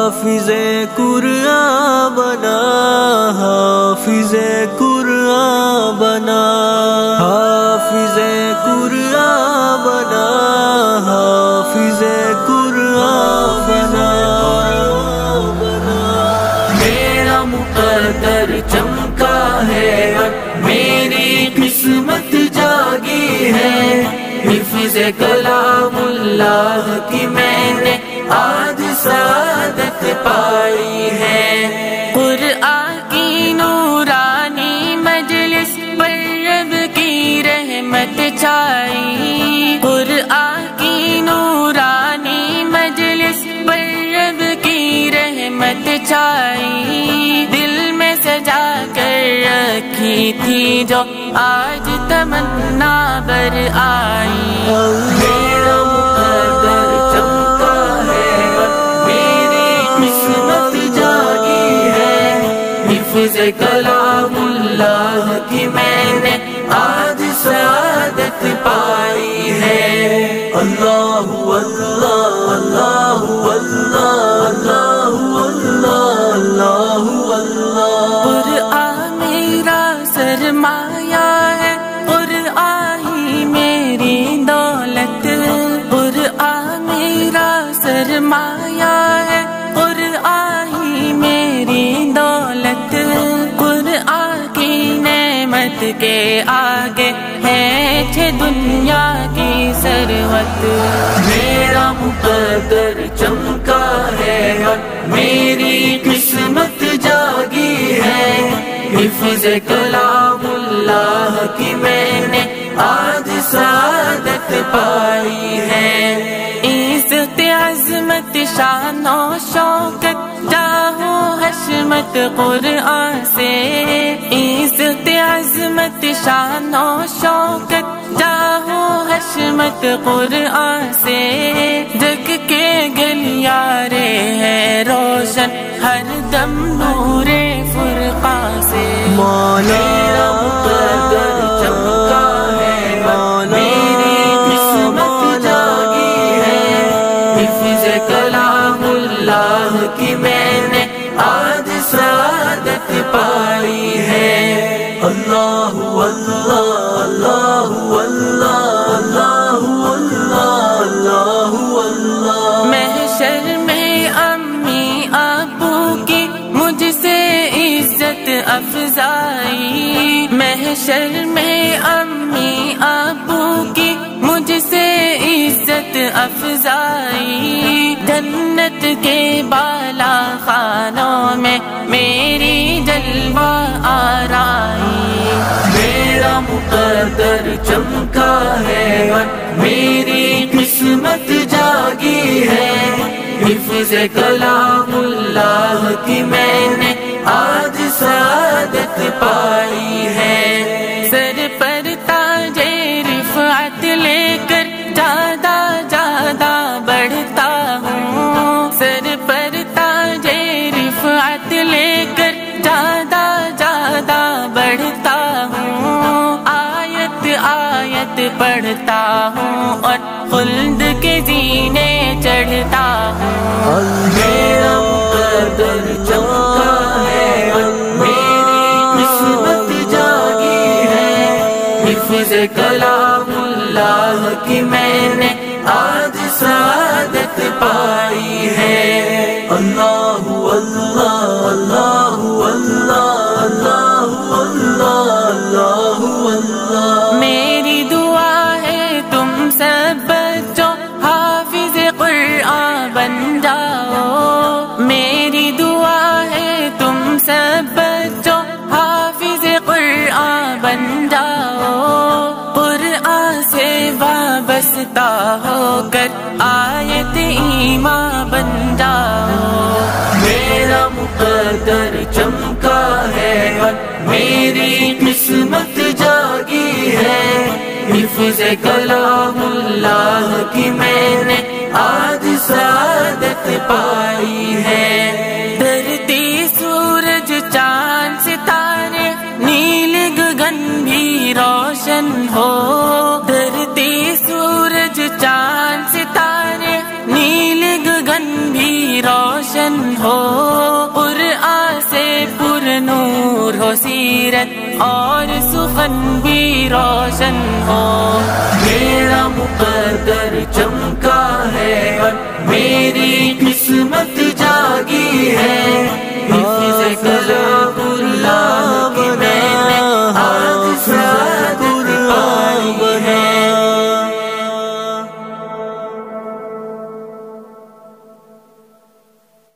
حافظ قرآن بنا، حافظ قرآن بنا، حافظ قرآن بنا، حافظ قرآن بنا۔ میرا مقدر چمکا ہے اور میری قسمت جاگی ہے، حفظ کلام اللہ کی میں نے آج سعادت پائی ہے۔ قرآن کی نورانی مجلس پر رب کی رحمت چھائی، قرآن کی نورانی مجلس پر رب کی رحمت چھائی، دل میں سجا کر رکھی تھی جو آج تمنا بر آئی۔ میرا مقدر چمکا ہے اور میری قسمت جاگی ہے، حفظ کلام اللہ کی میں نے آج سعادت پائی ہے۔ اللہ اللہ اللہ اللہ اللہ اللہ اللہ۔ قرآن میرا سرمایہ ہے، قرآن ہی میری دولت، قرآن میرا سرمایہ ہے، قرآن ہی میری دولت، قرآن کی نعمت کے آگے ہے چھ دنیا کی ثروت۔ میرا مقدر چمکا ہے اور میری قسمت جاگی ہے، حفظ کلام اللہ کی میں نے آج سعادت پائی ہے۔ عزت عظمت شان و شوکت جاہ و حشمت قرآن سے، عزت عظمت شان و شوکت جاہ و حشمت قرآن سے، جگ کے گلیارے ہیں روشن ہر دم نور فرقان سے۔ میرا مقدر چمکا ہے اور میری قسمت جاگی ہے، حفظ کلام اللہ کی میں نے آج سعادت پائی ہے۔ اللہ اللہ اللہ اللہ اللہ اللہ اللہ۔ محشر میں امی ابو کی مجھ سے عزت افزائی، محشر میں امی ابو کی مجھ سے عزت افزائی، جنت کے بالا خانوں میں میری جلوہ آرائی۔ میرا مقدر چمکا ہے اور میری قسمت جاگی ہے، حفظ کلام اللہ کی میں نے آج سعادت پائی ہے۔ سر پر تاج رفعت لے کر زیادہ زیادہ بڑھتا ہوں، سر پر تاج رفعت لے کر زیادہ زیادہ بڑھتا ہوں، آیت آیت پڑھتا ہوں اور خلد کے زینے چڑھتا ہوں۔ میرا مقدر چمکا ہے اور میری قسمت جاگی ہے، حفظ کلام اللہ کی میں نے آج سعادت پائی ہے۔ اللہ اللہ اللہ اللہ اللہ اللہ اللہ۔ میری دعا ہے تم سب بچوں حافظ قرآن بن جاؤ، میری دعا ہے تم سب بچوں حافظ قرآن بن جاؤ، قرآن سے وابستہ ہو کر آیت ایمان بن جاؤ۔ میرا مقدر چمکا ہے اور میری قسمت جاگی ہے، حفظ کلام اللہ کی میں نے آج سعادت پائی ہے۔ دھرتی سورج چاند ستارے نیل گگن بھی روشن ہو، دھرتی سورج چاند ستارے نیل گگن بھی روشن روشن ہو، قرآن سے پر نور ہو سیرت اور سخن بھی روشن ہو، میرا مقدر چمکا